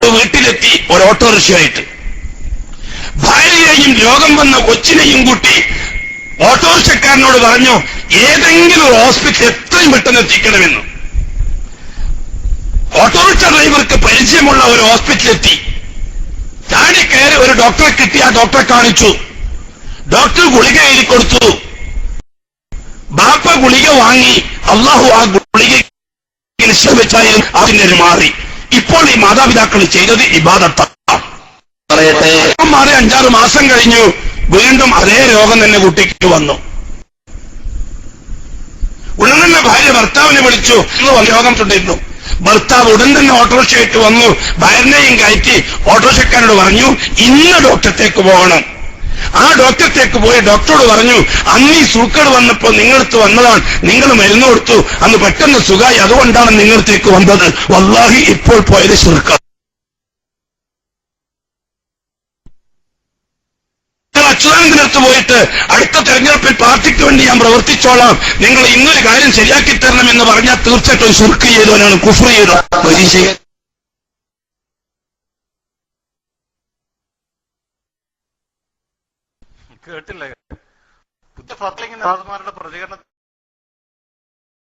വീട്ടിലെത്തി ഒരു ഓട്ടോറിക്ഷയായിട്ട്. ഭാര്യയെയും രോഗം വന്ന കൊച്ചിനെയും കൂട്ടി ഓട്ടോറിക്ഷക്കാരനോട് പറഞ്ഞു ഏതെങ്കിലും ഹോസ്പിറ്റൽ എത്രയും പെട്ടെന്ന് എത്തിക്കണമെന്ന്. ഓട്ടോറിക്ഷ ഡ്രൈവർക്ക് പരിചയമുള്ള ഒരു ഹോസ്പിറ്റലെത്തി. ചാടി കയറി ഒരു ഡോക്ടറെ കിട്ടി. ആ ഡോക്ടറെ കാണിച്ചു. ഡോക്ടർ ഗുളിക എഴുതി കൊടുത്തു. ബാപ്പ ഗുളിക വാങ്ങി. അള്ളാഹു ആ ഗുളിക ശ്രമിച്ചായിരുന്നു അതിന് മാറി. ഇപ്പോൾ ഈ മാതാപിതാക്കൾ ചെയ്തത് ഇബാദത്താണ്. മാറി 5-6 മാസം കഴിഞ്ഞു. വീണ്ടും അതേ രോഗം തന്നെ കുട്ടിക്ക് വന്നു. ഉടൻ തന്നെ ഭാര്യ ഭർത്താവിനെ വിളിച്ചു. രോഗം തുടരുന്നു. ഭർത്താവ് ഉടൻ തന്നെ ഓട്ടോറിക്ഷയായിട്ട് വന്നു. ഭാര്യനെയും കയറ്റി ഓട്ടോറിക്ഷക്കാരോട് പറഞ്ഞു ഇന്ന് ഡോക്ടറത്തേക്ക് പോകണം. ആ ഡോക്ടറത്തേക്ക് പോയി ഡോക്ടറോട് പറഞ്ഞു അന്ന് ഈ സൂക്കേട് വന്നപ്പോ നിങ്ങളടുത്ത് വന്നതാണ്, നിങ്ങൾ മരുന്ന് കൊടുത്തു, അന്ന് പെട്ടെന്ന് സുഖമായി, അതുകൊണ്ടാണ് നിങ്ങളടുത്തേക്ക് വന്നത്. വല്ലാഹി ഇപ്പോൾ പോയത് ശിർക്കാണ്. അച്യുതാനന്ദനടുത്ത് പോയിട്ട് അടുത്ത തെരഞ്ഞെടുപ്പിൽ പാർട്ടിക്ക് വേണ്ടി ഞാൻ പ്രവർത്തിച്ചോളാം, നിങ്ങൾ ഇന്നൊരു കാര്യം ശരിയാക്കി തരണം എന്ന് പറഞ്ഞാൽ തീർച്ചയായിട്ടും ശിർക്ക് ചെയ്തവനാണ്, കുഫ്ർ ചെയ്ത പരീക്ഷ. കേട്ടില്ല. പുതിയ ഫത്വയുടെ പ്രതികരണം